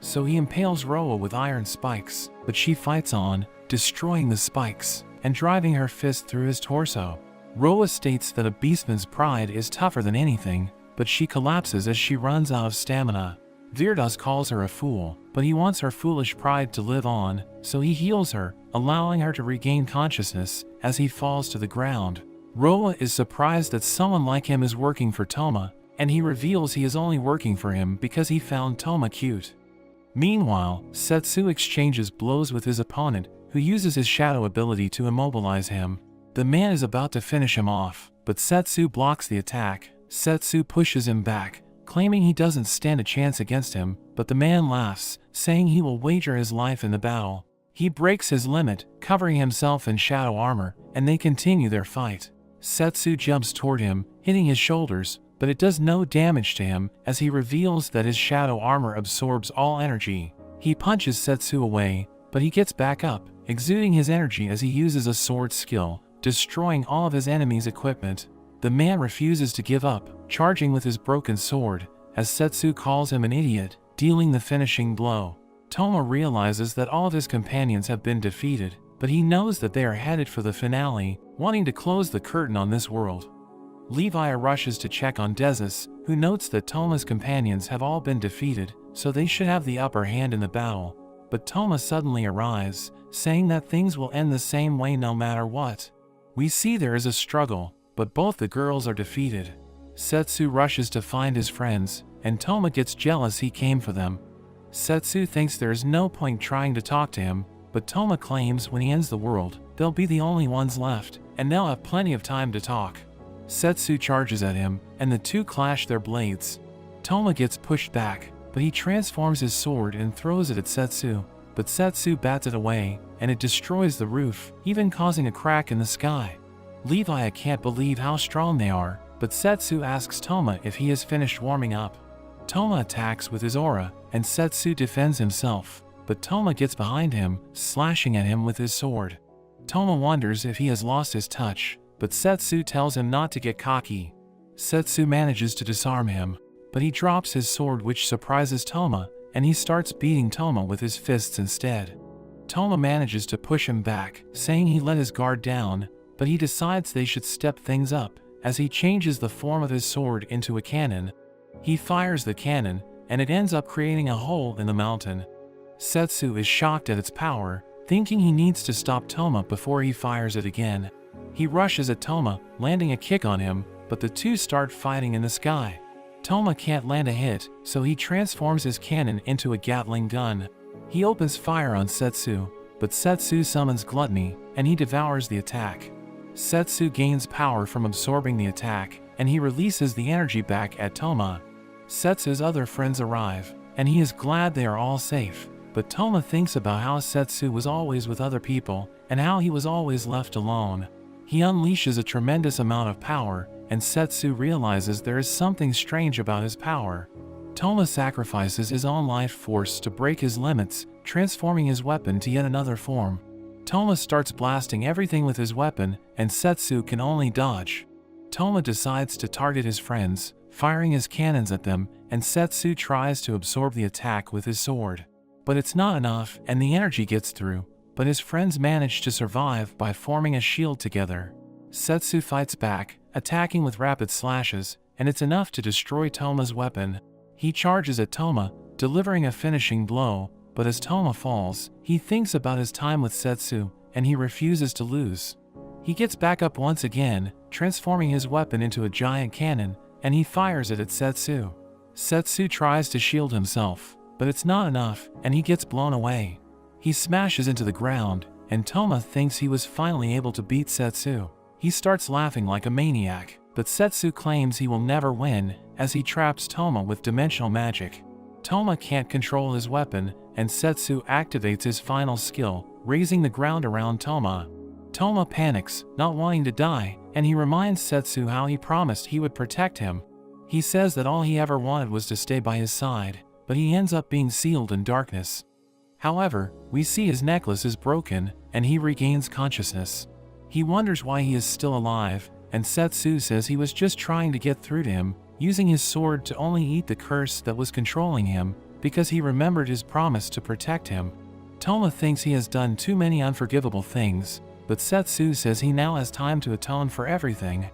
So he impales Roa with iron spikes, but she fights on, destroying the spikes, and driving her fist through his torso. Roa states that a beastman's pride is tougher than anything, but she collapses as she runs out of stamina. Virdas calls her a fool, but he wants her foolish pride to live on, so he heals her, allowing her to regain consciousness as he falls to the ground. Roa is surprised that someone like him is working for Toma, and he reveals he is only working for him because he found Toma cute. Meanwhile, Setsu exchanges blows with his opponent, who uses his shadow ability to immobilize him. The man is about to finish him off, but Setsu blocks the attack. Setsu pushes him back, claiming he doesn't stand a chance against him, but the man laughs, saying he will wager his life in the battle. He breaks his limit, covering himself in shadow armor, and they continue their fight. Setsu jumps toward him, hitting his shoulders, but it does no damage to him as he reveals that his shadow armor absorbs all energy. He punches Setsu away, but he gets back up, exuding his energy as he uses a sword skill, destroying all of his enemy's equipment. The man refuses to give up, charging with his broken sword, as Setsu calls him an idiot, dealing the finishing blow. Toma realizes that all of his companions have been defeated, but he knows that they are headed for the finale, wanting to close the curtain on this world. Levi rushes to check on Desus, who notes that Toma's companions have all been defeated, so they should have the upper hand in the battle. But Toma suddenly arrives, saying that things will end the same way no matter what. We see there is a struggle, but both the girls are defeated. Setsu rushes to find his friends, and Toma gets jealous he came for them. Setsu thinks there is no point trying to talk to him, but Toma claims when he ends the world, they'll be the only ones left, and they'll have plenty of time to talk. Setsu charges at him, and the two clash their blades. Toma gets pushed back, but he transforms his sword and throws it at Setsu, but Setsu bats it away, and it destroys the roof, even causing a crack in the sky. Levi can't believe how strong they are, but Setsu asks Toma if he has finished warming up. Toma attacks with his aura, and Setsu defends himself, but Toma gets behind him, slashing at him with his sword. Toma wonders if he has lost his touch, but Setsu tells him not to get cocky. Setsu manages to disarm him, but he drops his sword, which surprises Toma, and he starts beating Toma with his fists instead. Toma manages to push him back, saying he let his guard down, but he decides they should step things up, as he changes the form of his sword into a cannon. He fires the cannon, and it ends up creating a hole in the mountain. Setsu is shocked at its power, thinking he needs to stop Toma before he fires it again. He rushes at Toma, landing a kick on him, but the two start fighting in the sky. Toma can't land a hit, so he transforms his cannon into a Gatling gun. He opens fire on Setsu, but Setsu summons Gluttony, and he devours the attack. Setsu gains power from absorbing the attack, and he releases the energy back at Toma. Setsu's other friends arrive, and he is glad they are all safe, but Toma thinks about how Setsu was always with other people, and how he was always left alone. He unleashes a tremendous amount of power, and Setsu realizes there is something strange about his power. Toma sacrifices his own life force to break his limits, transforming his weapon to yet another form. Toma starts blasting everything with his weapon, and Setsu can only dodge. Toma decides to target his friends, firing his cannons at them, and Setsu tries to absorb the attack with his sword. But it's not enough, and the energy gets through, but his friends manage to survive by forming a shield together. Setsu fights back, attacking with rapid slashes, and it's enough to destroy Toma's weapon. He charges at Toma, delivering a finishing blow, but as Toma falls, he thinks about his time with Setsu, and he refuses to lose. He gets back up once again, transforming his weapon into a giant cannon, and he fires it at Setsu. Setsu tries to shield himself, but it's not enough, and he gets blown away. He smashes into the ground, and Toma thinks he was finally able to beat Setsu. He starts laughing like a maniac, but Setsu claims he will never win, as he traps Toma with dimensional magic. Toma can't control his weapon, and Setsu activates his final skill, raising the ground around Toma. Toma panics, not wanting to die, and he reminds Setsu how he promised he would protect him. He says that all he ever wanted was to stay by his side, but he ends up being sealed in darkness. However, we see his necklace is broken, and he regains consciousness. He wonders why he is still alive, and Setsu says he was just trying to get through to him, using his sword to only eat the curse that was controlling him, because he remembered his promise to protect him. Toma thinks he has done too many unforgivable things, but Setsu says he now has time to atone for everything.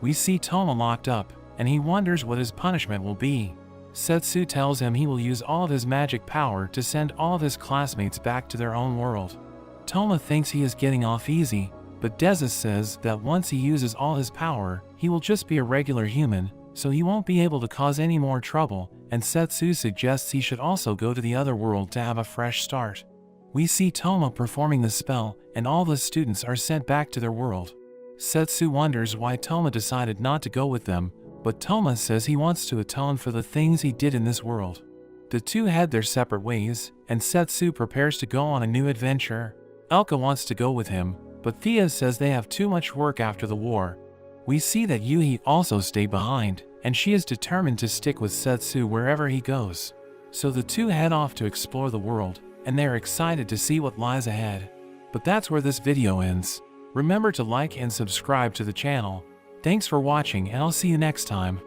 We see Toma locked up, and he wonders what his punishment will be. Setsu tells him he will use all of his magic power to send all of his classmates back to their own world. Toma thinks he is getting off easy, but Desus says that once he uses all his power, he will just be a regular human, so he won't be able to cause any more trouble, and Setsu suggests he should also go to the other world to have a fresh start. We see Toma performing the spell, and all the students are sent back to their world. Setsu wonders why Toma decided not to go with them, but Toma says he wants to atone for the things he did in this world. The two head their separate ways, and Setsu prepares to go on a new adventure. Elka wants to go with him, but Thea says they have too much work after the war. We see that Yuhi also stayed behind, and she is determined to stick with Setsu wherever he goes. So the two head off to explore the world, and they are excited to see what lies ahead. But that's where this video ends. Remember to like and subscribe to the channel. Thanks for watching, and I'll see you next time.